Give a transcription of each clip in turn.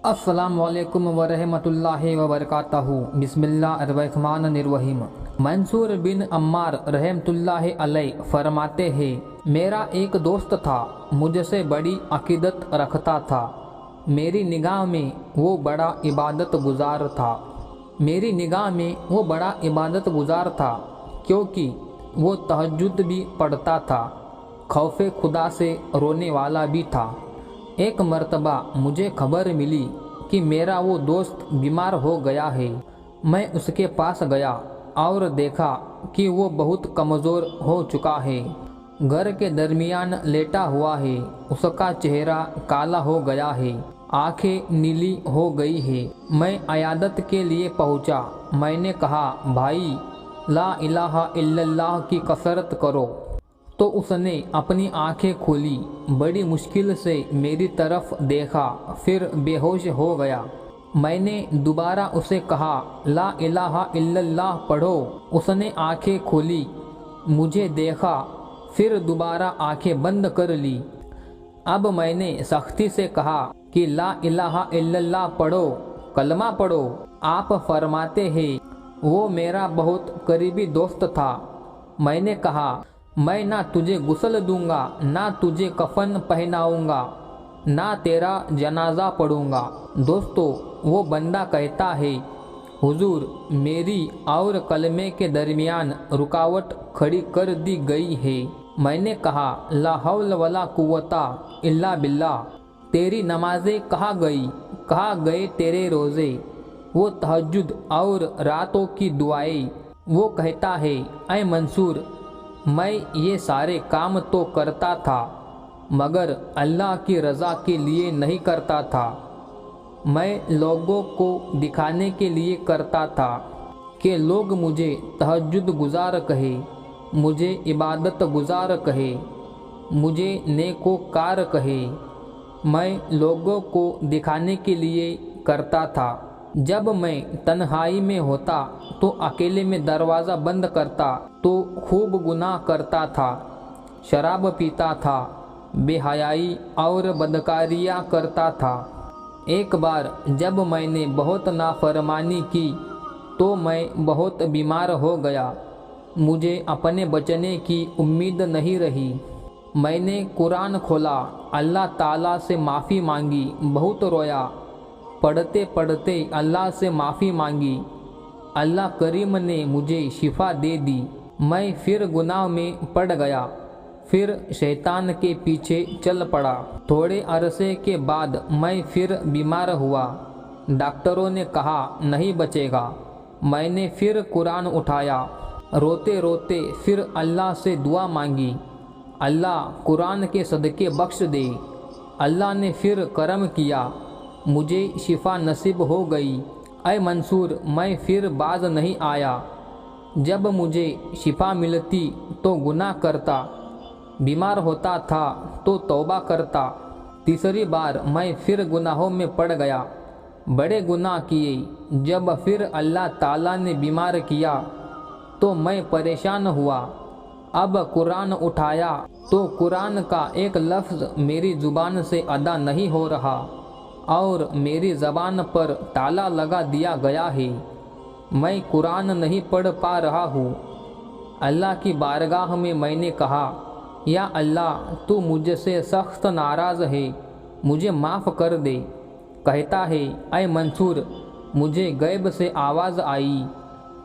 अस्सलामु अलैकुम वरहमतुल्लाहि वबरकातहू। बिस्मिल्लाहिर्रहमानिर्रहीम। मंसूर बिन अम्मार रहमतुल्लाहि अलैह फरमाते हैं, मेरा एक दोस्त था, मुझसे बड़ी अकीदत रखता था। मेरी निगाह में वो बड़ा इबादत गुजार था। मेरी निगाह में वो बड़ा इबादत गुजार था क्योंकि वो तहज्जुद भी पढ़ता था, खौफे खुदा से रोने वाला भी था। एक मर्तबा मुझे खबर मिली कि मेरा वो दोस्त बीमार हो गया है। मैं उसके पास गया और देखा कि वो बहुत कमज़ोर हो चुका है, घर के दरमियान लेटा हुआ है। उसका चेहरा काला हो गया है, आंखें नीली हो गई है। मैं अयादत के लिए पहुंचा। मैंने कहा, भाई ला इलाहा इल्लल्लाह की कसरत करो। तो उसने अपनी आंखें खोली, बड़ी मुश्किल से मेरी तरफ देखा, फिर बेहोश हो गया। मैंने दोबारा उसे कहा, ला इलाहा इल्लल्लाह पढ़ो। उसने आंखें खोली, मुझे देखा, फिर दोबारा आंखें बंद कर ली। अब मैंने सख्ती से कहा कि ला इलाहा इल्लल्लाह पढ़ो, कलमा पढ़ो। आप फरमाते हैं, वो मेरा बहुत करीबी दोस्त था। मैंने कहा, मैं ना तुझे गुस्ल दूंगा, ना तुझे कफन पहनाऊंगा, ना तेरा जनाजा पढ़ूंगा। दोस्तों, वो बंदा कहता है, हुजूर मेरी और कलमे के दरमियान रुकावट खड़ी कर दी गई है। मैंने कहा, ला हौल वला कुव्वता इल्ला बिल्लाह। तेरी नमाजें कहाँ गई, कहाँ गए तेरे रोज़े, वो तहज्जुद और रातों की दुआएं। वो कहता है, ऐ मंसूर, मैं ये सारे काम तो करता था मगर अल्लाह की रज़ा के लिए नहीं करता था। मैं लोगों को दिखाने के लिए करता था कि लोग मुझे तहज्जुद गुजार कहे, मुझे इबादत गुजार कहे, मुझे नेकोकार कहे। मैं लोगों को दिखाने के लिए करता था। जब मैं तन्हाई में होता तो अकेले में दरवाज़ा बंद करता तो खूब गुनाह करता था, शराब पीता था, बेहयाई और बदकारियाँ करता था। एक बार जब मैंने बहुत नाफरमानी की तो मैं बहुत बीमार हो गया। मुझे अपने बचने की उम्मीद नहीं रही। मैंने कुरान खोला, अल्लाह ताला से माफ़ी मांगी, बहुत रोया। पढ़ते पढ़ते अल्लाह से माफ़ी मांगी। अल्लाह करीम ने मुझे शिफा दे दी। मैं फिर गुनाह में पड़ गया, फिर शैतान के पीछे चल पड़ा। थोड़े अरसे के बाद मैं फिर बीमार हुआ। डॉक्टरों ने कहा नहीं बचेगा। मैंने फिर कुरान उठाया, रोते रोते फिर अल्लाह से दुआ मांगी, अल्लाह कुरान के सदके बख्श दे। अल्लाह ने फिर करम किया, मुझे शिफा नसीब हो गई। ऐ मंसूर, मैं फिर बाज नहीं आया। जब मुझे शिफा मिलती तो गुनाह करता, बीमार होता था तो तौबा करता। तीसरी बार मैं फिर गुनाहों में पड़ गया, बड़े गुनाह किए। जब फिर अल्लाह ताला ने बीमार किया तो मैं परेशान हुआ। अब कुरान उठाया तो कुरान का एक लफ्ज़ मेरी ज़ुबान से अदा नहीं हो रहा और मेरी ज़बान पर ताला लगा दिया गया है। मैं कुरान नहीं पढ़ पा रहा हूँ। अल्लाह की बारगाह में मैंने कहा, या अल्लाह, तू मुझसे सख्त नाराज़ है, मुझे माफ़ कर दे। कहता है, ऐ मंसूर, मुझे गैब से आवाज़ आई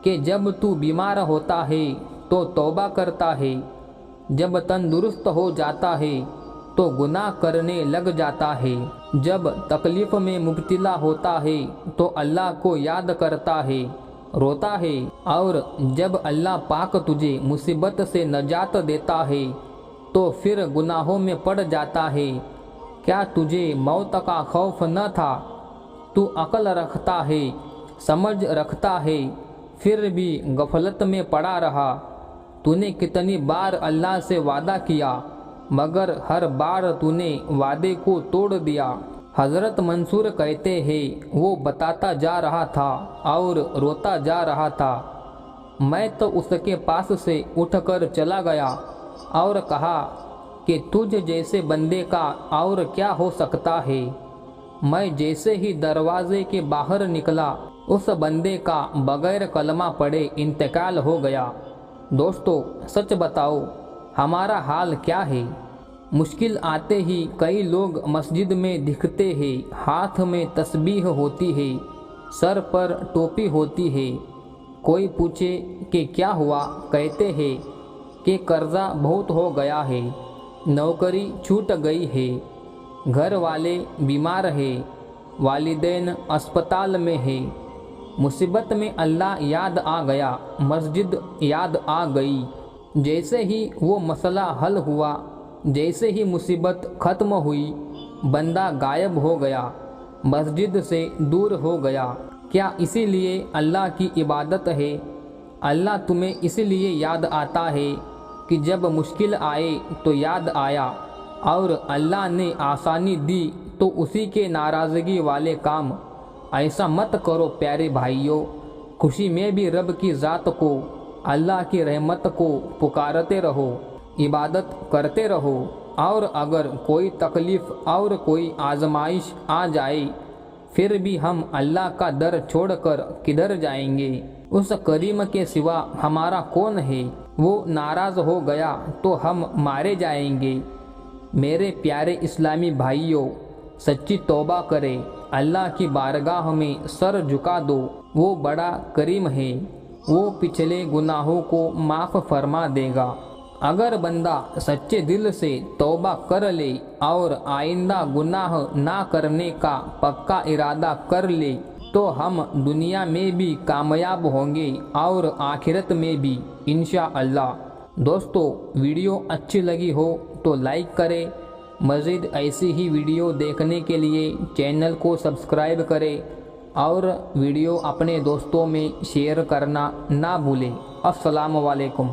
कि जब तू बीमार होता है तो तौबा करता है, जब तंदुरुस्त हो जाता है तो गुनाह करने लग जाता है, जब तकलीफ़ में मुब्तला होता है तो अल्लाह को याद करता है, रोता है, और जब अल्लाह पाक तुझे मुसीबत से नजात देता है तो फिर गुनाहों में पड़ जाता है। क्या तुझे मौत का खौफ न था? तू अकल रखता है, समझ रखता है, फिर भी गफलत में पड़ा रहा। तूने कितनी बार अल्लाह से वादा किया मगर हर बार तूने वादे को तोड़ दिया। हज़रत मंसूर कहते हैं, वो बताता जा रहा था और रोता जा रहा था। मैं तो उसके पास से उठकर चला गया और कहा कि तुझ जैसे बंदे का और क्या हो सकता है। میں جیسے ہی دروازے کے باہر نکلا اس بندے کا بغیر کلمہ پڑھے انتقال ہو گیا۔ دوستو سچ بتاؤ ہمارا حال کیا ہے؟ مشکل آتے ہی کئی لوگ مسجد میں دکھتے ہیں، ہاتھ میں تسبیح ہوتی ہے، سر پر ٹوپی ہوتی ہے۔ کوئی پوچھے کہ کیا ہوا، کہتے ہیں کہ قرضہ بہت ہو گیا ہے، نوکری چھوٹ گئی ہے، گھر والے بیمار ہیں، والدین اسپتال میں ہیں۔ مصیبت میں اللہ یاد آ گیا، مسجد یاد آ گئی۔ جیسے ہی وہ مسئلہ حل ہوا، جیسے ہی مصیبت ختم ہوئی، بندہ غائب ہو گیا، مسجد سے دور ہو گیا۔ کیا اسی لیے اللہ کی عبادت ہے؟ اللہ تمہیں اس لیے یاد آتا ہے کہ جب مشکل آئے تو یاد آیا، اور اللہ نے آسانی دی تو اسی کے ناراضگی والے کام۔ ایسا مت کرو پیارے بھائیوں، خوشی میں بھی رب کی ذات کو، اللہ کی رحمت کو پکارتے رہو، عبادت کرتے رہو، اور اگر کوئی تکلیف اور کوئی آزمائش آ جائے پھر بھی ہم اللہ کا در چھوڑ کر کدھر جائیں گے؟ اس کریم کے سوا ہمارا کون ہے؟ وہ ناراض ہو گیا تو ہم مارے جائیں گے۔ میرے پیارے اسلامی بھائیوں، سچی توبہ کرے، اللہ کی بارگاہ میں سر جھکا دو، وہ بڑا کریم ہے، وہ پچھلے گناہوں کو معاف فرما دے گا۔ اگر بندہ سچے دل سے توبہ کر لے اور آئندہ گناہ نہ کرنے کا پکا ارادہ کر لے تو ہم دنیا میں بھی کامیاب ہوں گے اور آخرت میں بھی انشاءاللہ۔ دوستو ویڈیو اچھی لگی ہو تو لائک کریں، مزید ایسی ہی ویڈیو دیکھنے کے لیے چینل کو سبسکرائب کریں اور ویڈیو اپنے دوستوں میں شیئر کرنا نہ بھولیں۔ السلام علیکم۔